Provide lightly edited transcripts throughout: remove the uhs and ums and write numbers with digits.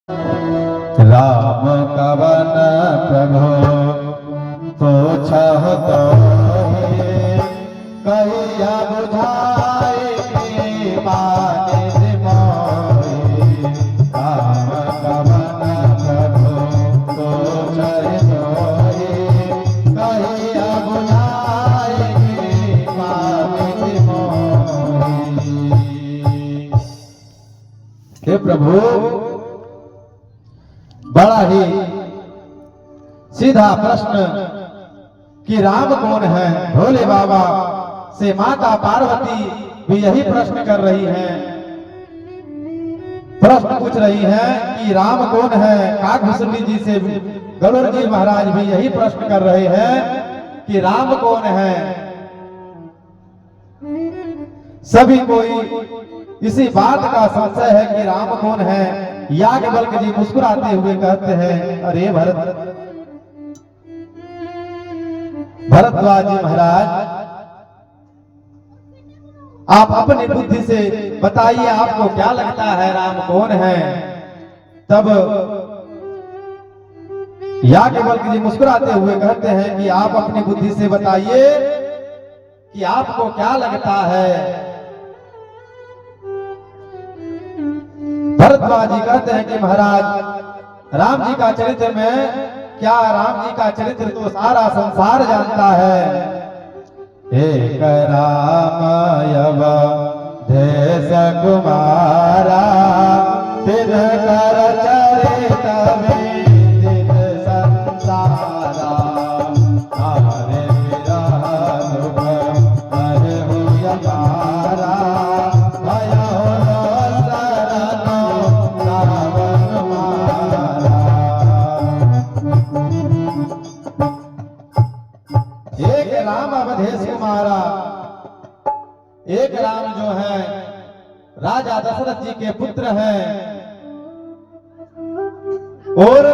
राम कवन प्रभु पूछह तो कहिया बुझाए मानिस मोहि। राम कवन प्रभु पूछह तोहि कहिया बुझाए मानिस मोहि। हे प्रभु, बड़ा ही सीधा प्रश्न कि राम कौन है। भोले बाबा से माता पार्वती भी यही प्रश्न कर रही हैं, प्रश्न पूछ रही हैं कि राम कौन है। काकभूषणी जी से गरुड़ जी महाराज भी यही प्रश्न कर रहे हैं कि राम कौन है। सभी कोई इसी बात का संशय है कि राम कौन है। याज्ञवल्क्य जी मुस्कुराते हुए कहते हैं, अरे भरद्वाज जी महाराज, आप अपनी बुद्धि से बताइए आपको क्या लगता है राम कौन है। तब याज्ञवल्क्य जी मुस्कुराते हुए कहते हैं कि आप अपनी बुद्धि से बताइए कि आपको क्या लगता है। भरद्वाज जी कहते हैं कि महाराज, राम जी का चरित्र में क्या, राम जी का चरित्र तो सारा संसार जानता है। एक राम अवधेश कुमारा तिनकर चरित विदित संसारा। हरे विरह दुख हरहु अपारा, राम अवधेश कुमारा। एक राम जो है राजा दशरथ जी के पुत्र हैं, और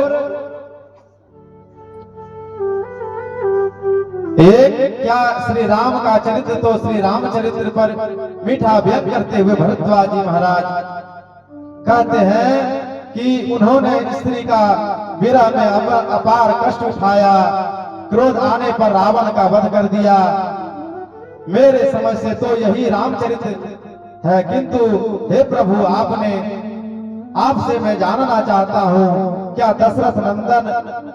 एक क्या श्री राम का चरित्र तो श्री राम चरित्र पर मीठा व्यक्त करते हुए भरद्वाज जी महाराज कहते हैं कि उन्होंने स्त्री का विरह में अपार कष्ट उठाया, क्रोध आने पर रावण का वध कर दिया। मेरे समझ से तो यही रामचरित्र है, किंतु हे प्रभु, आपसे मैं जानना चाहता हूँ, क्या दशरथ नंदन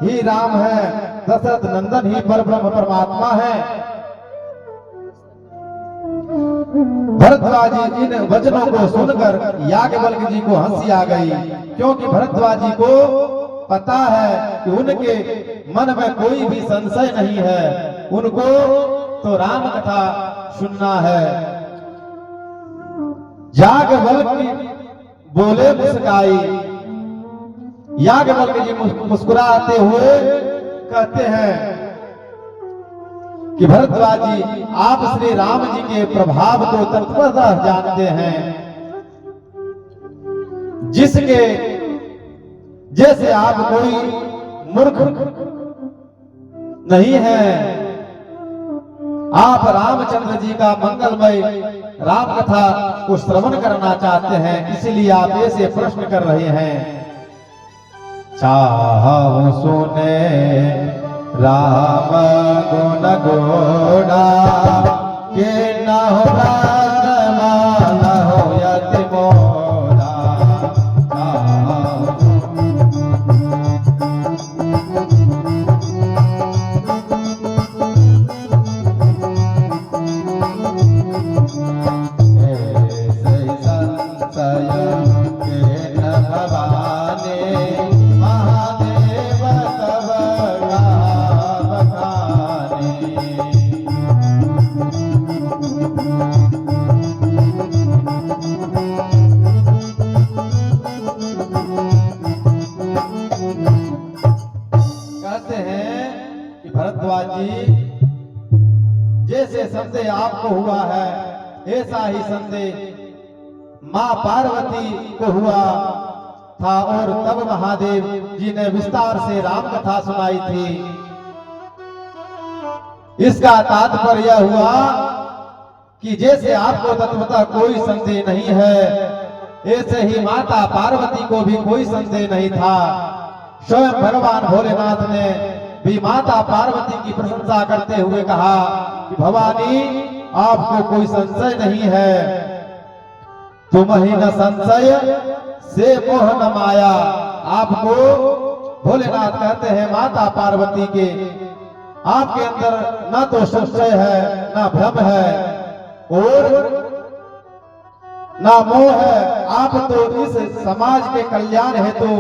ही राम है, दशरथ नंदन ही परब्रह्म परमात्मा है। भरद्वाज जी इन वचनों को सुनकर याज्ञवल्क्य जी को हंसी आ गई, क्योंकि भरद्वाज जी को पता है कि उनके मन में कोई भी संशय नहीं है, उनको तो राम कथा सुनना है। याज्ञवल्क्य बोले मुस्काई। याज्ञवल्क्य जी मुस्कुराते हुए कहते हैं कि भरद्वाज जी, आप श्री राम जी के प्रभाव को तत्वतः जानते हैं, जिसके जैसे आप कोई मूर्ख नहीं है। आप रामचंद्र जी का मंगलमय राम कथा को श्रवण करना चाहते हैं, इसलिए आप ऐसे प्रश्न कर रहे हैं। चाहूं सुने राम गुण गोड़ा के न हो न हो यति मोरा। जैसे संदेह आपको हुआ है, ऐसा ही संदेह मां पार्वती को हुआ था, और तब महादेव जी ने विस्तार से राम कथा सुनाई थी। इसका तात्पर्य हुआ कि जैसे आपको तत्वतः कोई संदेह नहीं है, ऐसे ही माता पार्वती को भी कोई संदेह नहीं था। स्वयं भगवान भोलेनाथ ने भी माता पार्वती की प्रशंसा करते हुए कहा कि भवानी आपको कोई संशय नहीं है, तुम ही न संशय से मोह न माया। आपको भोलेनाथ कहते हैं माता पार्वती के आपके अंदर न तो संशय है न भ्रम है और न मोह है। आप तो इस समाज के कल्याण हेतु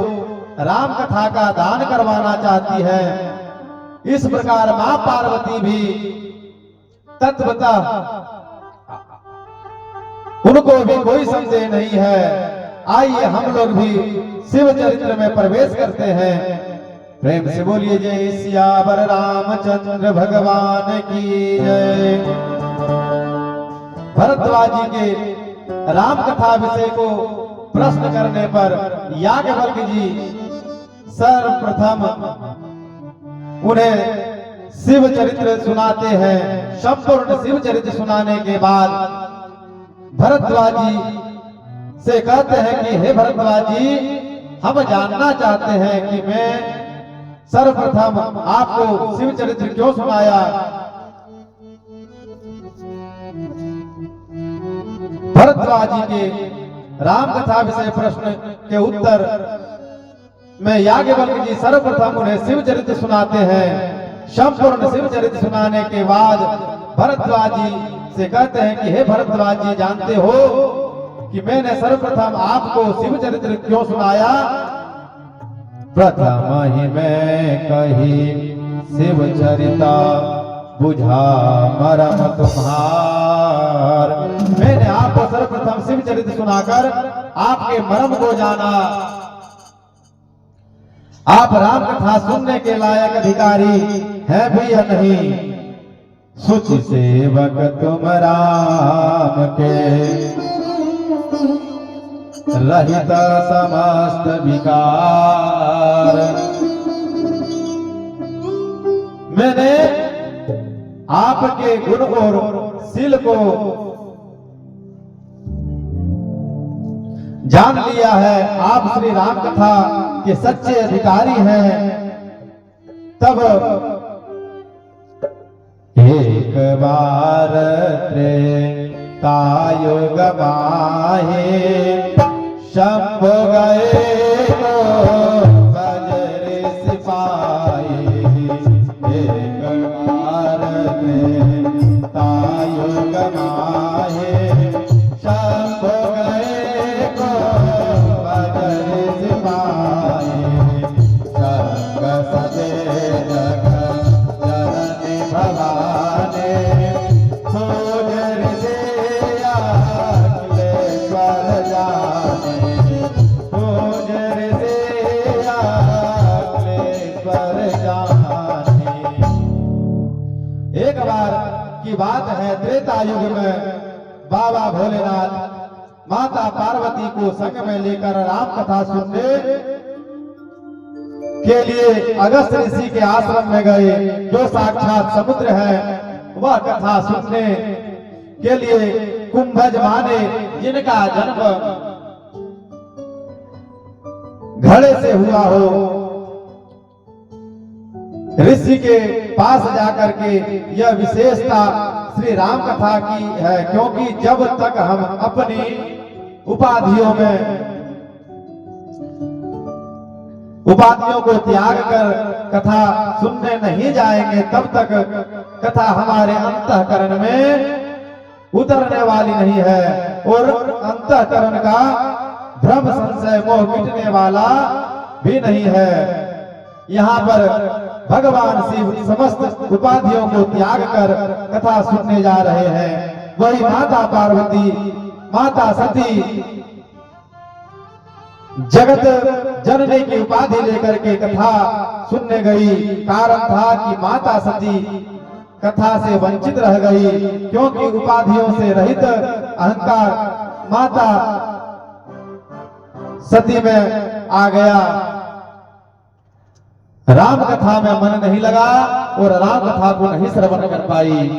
राम कथा का दान करवाना चाहती है। इस प्रकार मां पार्वती भी तत्वतः उनको भी कोई संदेह नहीं है। आइए हम लोग भी शिव चरित्र में प्रवेश करते हैं। प्रेम से बोलिए जय सियावर रामचंद्र भगवान की जय। भरद्वाज जी के राम कथा विषय को प्रश्न करने पर याज्ञवल्क्य जी सर्वप्रथम उन्हें शिव चरित्र सुनाते हैं। संपूर्ण शिव चरित्र सुनाने के बाद भरद्वाज जी से कहते हैं कि हे भरद्वाज जी, हम जानना चाहते हैं कि मैं सर्वप्रथम आपको शिव चरित्र क्यों सुनाया। भरद्वाज जी के राम कथा विषय प्रश्न के उत्तर में याज्ञवल्क्य जी सर्वप्रथम उन्हें शिव चरित्र सुनाते हैं। संपूर्ण शिव चरित्र सुनाने के बाद भरद्वाज जी से कहते हैं कि हे भरद्वाज जी, जानते हो कि मैंने सर्वप्रथम आपको शिव चरित्र क्यों सुनाया। प्रथम ही मैं कही शिव चरिता बुझा मरम तुम्हार। मैंने आपको सर्वप्रथम शिव चरित्र सुनाकर आपके मर्म को जाना। आप राम कथा सुनने के लायक अधिकारी हैं भी या नहीं। सुचि सेवक तुम राम के रहित समस्त विकार। मैंने आपके गुण और शील को जान लिया है। आप श्री राम कथा के सच्चे अधिकारी हैं। तब एक बार त्रेतायुग माहे शंभु गए तो बजरे सिपाही। एक बार त्रेतायुग माहे शंभु गए तो बजरे सिपाही। संग सदे जग जननी भवानी सोजर से अखिलेश्वर जाने। सोजर से अखिलेश्वर जाने। एक बार की बात है, त्रेता युग में बाबा भोलेनाथ माता पार्वती को संग में लेकर राम कथा सुनने के लिए अगस्त ऋषि के आश्रम में गए, जो साक्षात समुद्र है। वह कथा सुनने के लिए कुंभज माने, जिनका जन्म घड़े से हुआ हो, ऋषि के पास जाकर के यह विशेषता श्री राम कथा की है। क्योंकि जब तक हम अपनी उपाधियों को त्याग कर कथा सुनने नहीं जाएंगे, तब तक कथा हमारे अंतःकरण में उतरने वाली नहीं है और अंतःकरण का भ्रम संशय मोह मिटने वाला भी नहीं है। यहाँ पर भगवान शिव समस्त उपाधियों को त्याग कर कथा सुनने जा रहे हैं। वही माता पार्वती, माता सती जगत जननी की उपाधि लेकर के कथा सुनने गई। कारण था कि माता सती कथा से वंचित रह गई, क्योंकि उपाधियों से रहित अहंकार माता सती में आ गया। राम कथा में मन नहीं लगा और राम कथा को नहीं श्रवण कर पाई।